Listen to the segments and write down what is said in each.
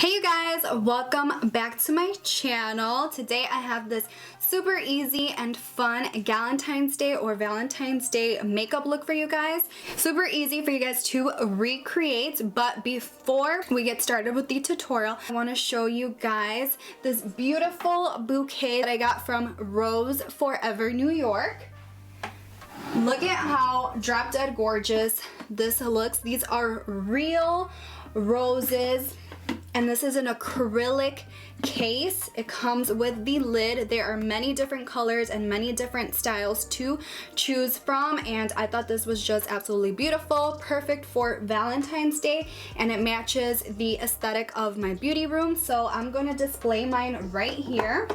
Hey you guys, welcome back to my channel. Today I have this super easy and fun Galentine's Day or Valentine's Day makeup look for you guys. Super easy for you guys to recreate, but before we get started with the tutorial, I want to show you guys this beautiful bouquet that I got from Rose Forever New York. Look at how drop dead gorgeous this looks. These are real roses. And this is an acrylic case. It comes with the lid. There are many different colors and many different styles to choose from, and I thought this was just absolutely beautiful, perfect for Valentine's Day, and it matches the aesthetic of my beauty room. So I'm going to display mine right here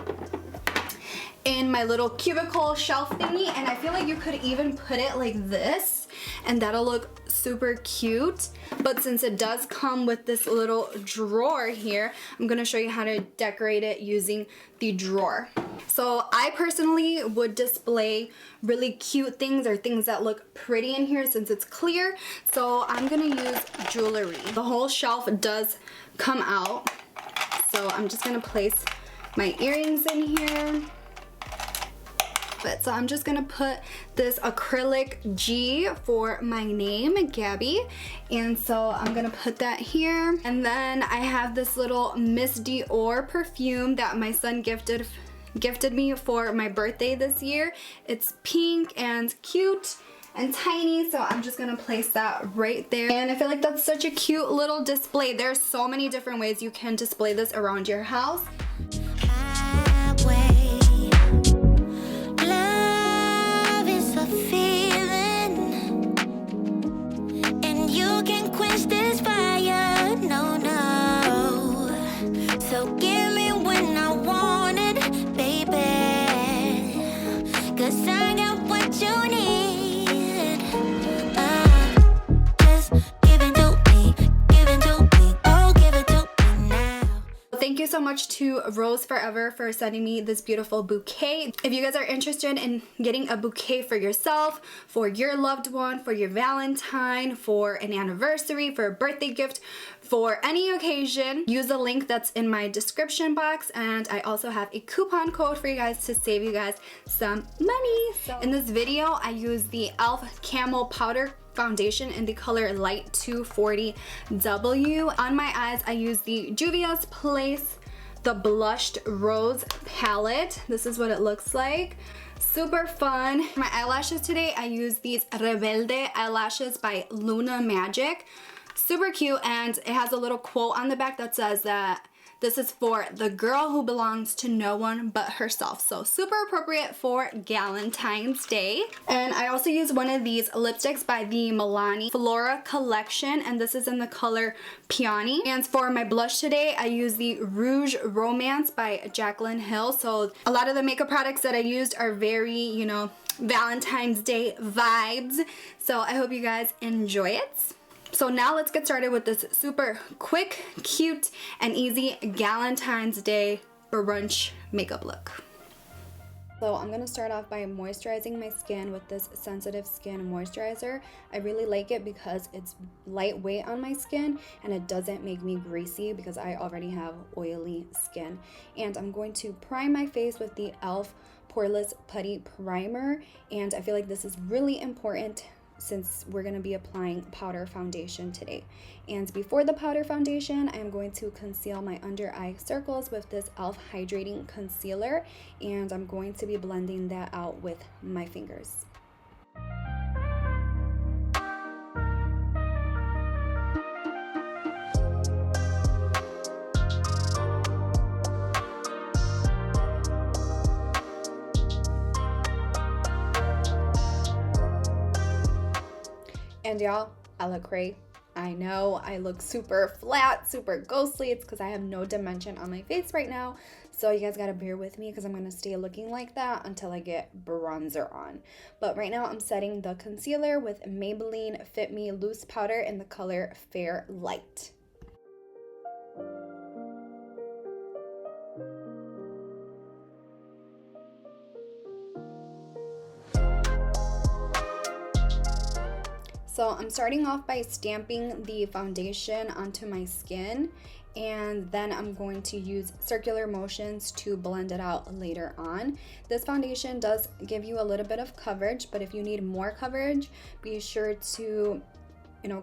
in my little cubicle shelf thingy, and I feel like you could even put it like this and that'll look super cute. But since it does come with this little drawer here, I'm gonna show you how to decorate it using the drawer. So I personally would display really cute things or things that look pretty in here since it's clear. So I'm gonna use jewelry. The whole shelf does come out. So I'm just gonna place my earrings in here. So I'm just gonna put this acrylic G for my name, Gabby, and so I'm gonna put that here. And then I have this little Miss Dior perfume that my son gifted me for my birthday this year. It's pink and cute and tiny, so I'm just gonna place that right there. And I feel like that's such a cute little display. There's so many different ways you can display this around your house. Thank you so much to Rose Forever for sending me this beautiful bouquet. If you guys are interested in getting a bouquet for yourself, for your loved one, for your Valentine, for an anniversary, for a birthday gift, for any occasion, use the link that's in my description box, and I also have a coupon code for you guys to save you guys some money. So in this video, I use the e.l.f. Camo Powder Foundation in the color Light 240W. On my eyes, I use the Juvia's Place, the Blushed Rose palette. This is what it looks like. Super fun. For my eyelashes today, I use these Rebelde eyelashes by Luna Magic. Super cute, and it has a little quote on the back that says that this is for the girl who belongs to no one but herself. So super appropriate for Galentine's Day. And I also use one of these lipsticks by the Milani Flora collection, and this is in the color Peony. And for my blush today, I use the Rouge Romance by Jaclyn Hill. So a lot of the makeup products that I used are very, you know, Valentine's Day vibes. So I hope you guys enjoy it. So now let's get started with this super quick, cute, and easy Galentine's Day brunch makeup look. So I'm going to start off by moisturizing my skin with this Sensitive Skin Moisturizer. I really like it because it's lightweight on my skin and it doesn't make me greasy because I already have oily skin. And I'm going to prime my face with the e.l.f. Poreless Putty Primer, and I feel like this is really important since we're going to be applying powder foundation today. And before the powder foundation, I am going to conceal my under eye circles with this e.l.f. Hydrating Concealer, and I'm going to be blending that out with my fingers. And y'all, I look great. I know I look super flat, super ghostly. It's because I have no dimension on my face right now. So you guys gotta bear with me because I'm gonna stay looking like that until I get bronzer on. But right now I'm setting the concealer with Maybelline Fit Me Loose Powder in the color Fair Light. So I'm starting off by stamping the foundation onto my skin, and then I'm going to use circular motions to blend it out later on. This foundation does give you a little bit of coverage, but if you need more coverage, be sure to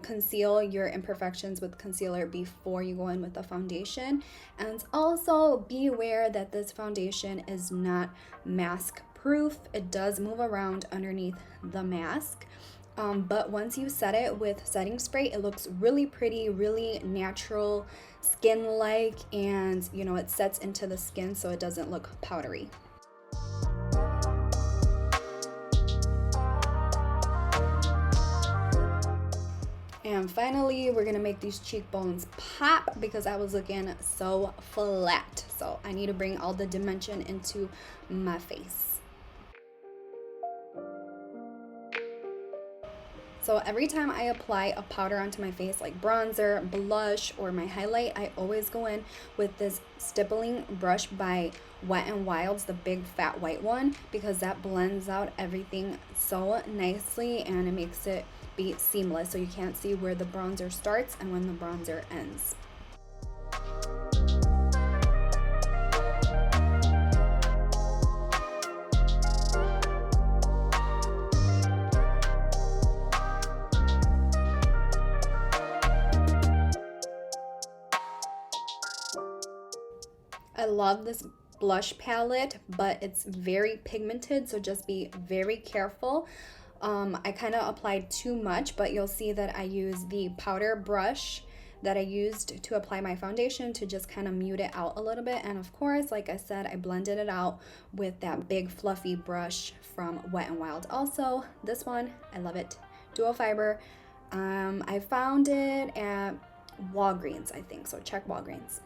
conceal your imperfections with concealer before you go in with the foundation. And also be aware that this foundation is not mask proof. It does move around underneath the mask. But once you set it with setting spray, it looks really pretty, really natural, skin-like, and it sets into the skin so it doesn't look powdery. And finally, we're gonna make these cheekbones pop because I was looking so flat. So I need to bring all the dimension into my face. So every time I apply a powder onto my face, like bronzer, blush, or my highlight, I always go in with this stippling brush by Wet n Wild's, the big fat white one, because that blends out everything so nicely and it makes it be seamless, so you can't see where the bronzer starts and when the bronzer ends. I love this blush palette, but it's very pigmented, so just be very careful. I kind of applied too much, but you'll see that I use the powder brush that I used to apply my foundation to just kind of mute it out a little bit. And of course, like I said, I blended it out with that big fluffy brush from Wet n Wild. Also, this one, I love it. Dual fiber. I found it at Walgreens, I think, so check Walgreens.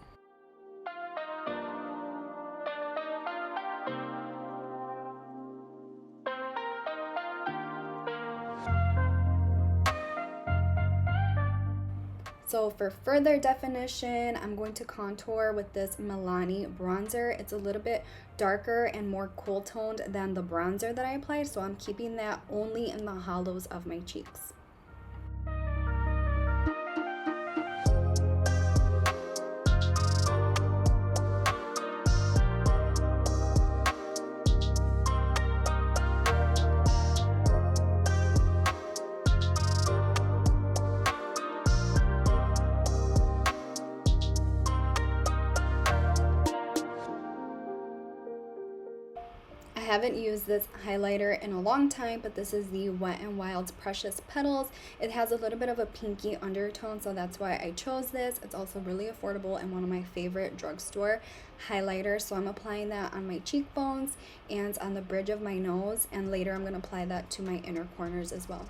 So for further definition, I'm going to contour with this Milani bronzer. It's a little bit darker and more cool toned than the bronzer that I applied, so I'm keeping that only in the hollows of my cheeks. I haven't used this highlighter in a long time, but this is the Wet n Wild's Precious Petals. It has a little bit of a pinky undertone, so that's why I chose this. It's also really affordable and one of my favorite drugstore highlighters. So I'm applying that on my cheekbones and on the bridge of my nose, and later I'm going to apply that to my inner corners as well.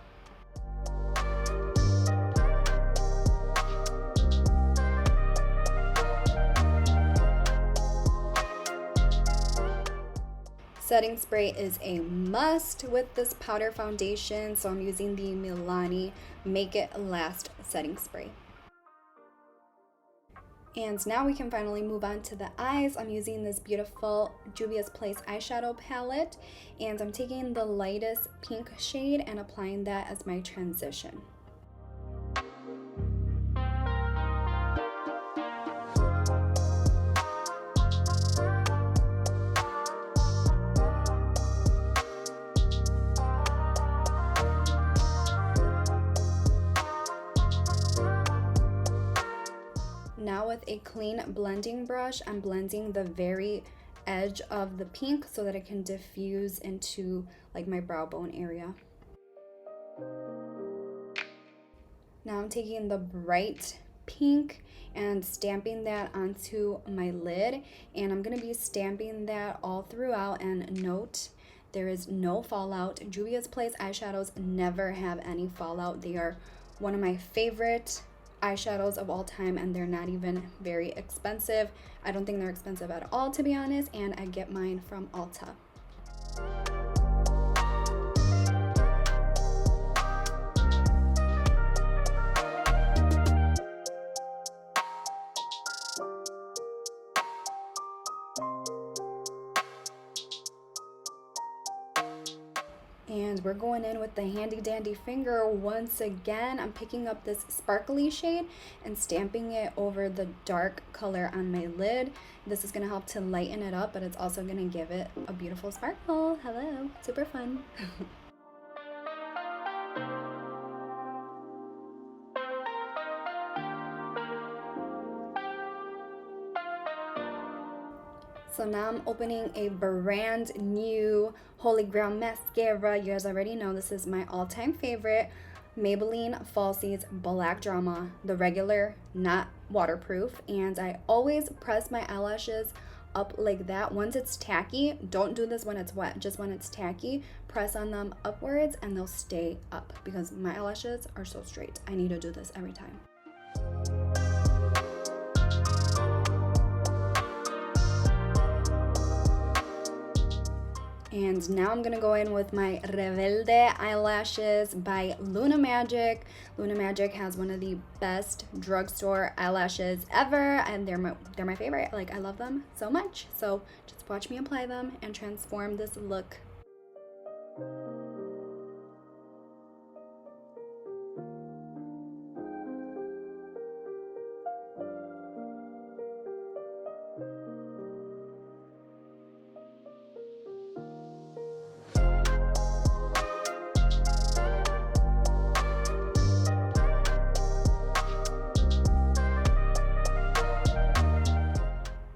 Setting spray is a must with this powder foundation, so I'm using the Milani Make It Last setting spray. And now we can finally move on to the eyes. I'm using this beautiful Juvia's Place eyeshadow palette, and I'm taking the lightest pink shade and applying that as my transition. Now with a clean blending brush, I'm blending the very edge of the pink so that it can diffuse into like my brow bone area. Now I'm taking the bright pink and stamping that onto my lid, and I'm going to be stamping that all throughout. And note, there is no fallout. Juvia's Place eyeshadows never have any fallout. They are one of my favorite eyeshadows of all time, and they're not even very expensive. I don't think they're expensive at all, to be honest, and I get mine from Ulta. And we're going in with the handy dandy finger once again. I'm picking up this sparkly shade and stamping it over the dark color on my lid. This is going to help to lighten it up, but it's also going to give it a beautiful sparkle. Hello, super fun. So now I'm opening a brand new Holy Grail mascara. You guys already know this is my all-time favorite. Maybelline Falsies Black Drama, the regular, not waterproof. And I always press my eyelashes up like that. Once it's tacky, don't do this when it's wet, just when it's tacky, press on them upwards and they'll stay up because my eyelashes are so straight. I need to do this every time. And now I'm gonna go in with my Rebelde eyelashes by Luna Magic. Luna Magic has one of the best drugstore eyelashes ever, and they're my favorite. Like, I love them so much. So just watch me apply them and transform this look.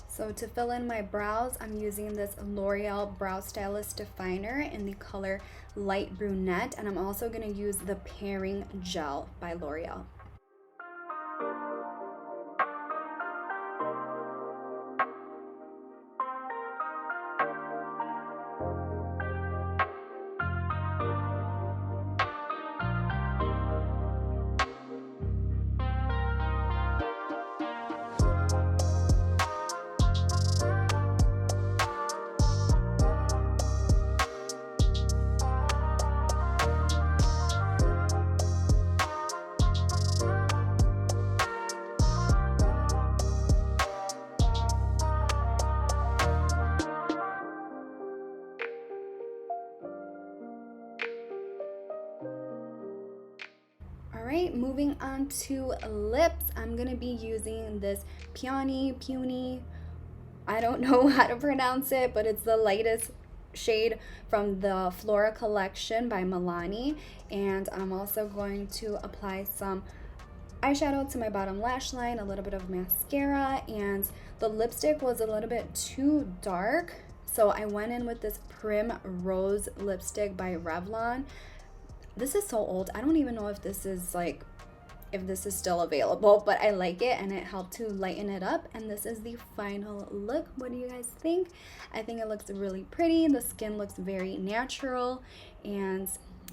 So to fill in my brows, I'm using this L'Oreal Brow Stylist Definer in the color Light Brunette, and I'm also going to use the Pairing Gel by L'Oreal. Alright, moving on to lips, I'm going to be using this Puny, I don't know how to pronounce it, but it's the lightest shade from the Flora collection by Milani. And I'm also going to apply some eyeshadow to my bottom lash line, a little bit of mascara, and the lipstick was a little bit too dark. So I went in with this Prim Rose lipstick by Revlon. This is so old. I don't even know if this is still available, but I like it and it helped to lighten it up. And this is the final look. What do you guys think? I think it looks really pretty. The skin looks very natural, and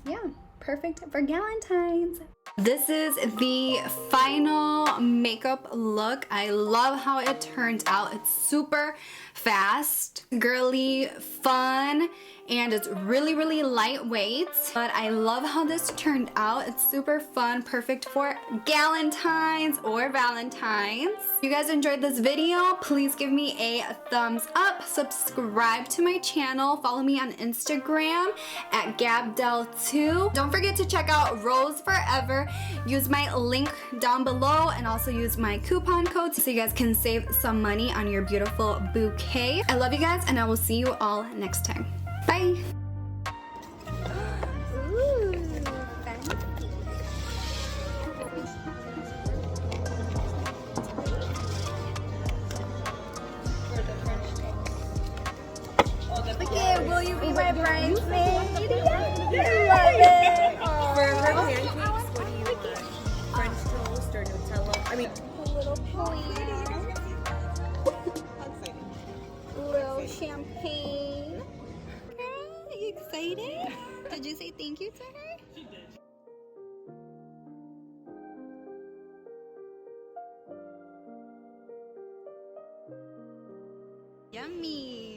yeah, perfect for Galentine's. This is the final makeup look. I love how it turned out. It's super fast, girly, fun, and it's really, really lightweight. But I love how this turned out. It's super fun, perfect for Galentine's or Valentine's. If you guys enjoyed this video, please give me a thumbs up, subscribe to my channel, follow me on Instagram at gabdel2. Don't forget to check out Rose Forever. Use my link down below and also use my coupon code so you guys can save some money on your beautiful bouquet. I love you guys, and I will see you all next time. Bye! Ooh, fancy. Okay, will you be my bridesmaid? Yeah. Love it! For her pancakes, what do you want? French toast or Nutella? I mean, A little plan. Little champagne. Girl, are you excited? Did you say thank you to her? She did. Yummy.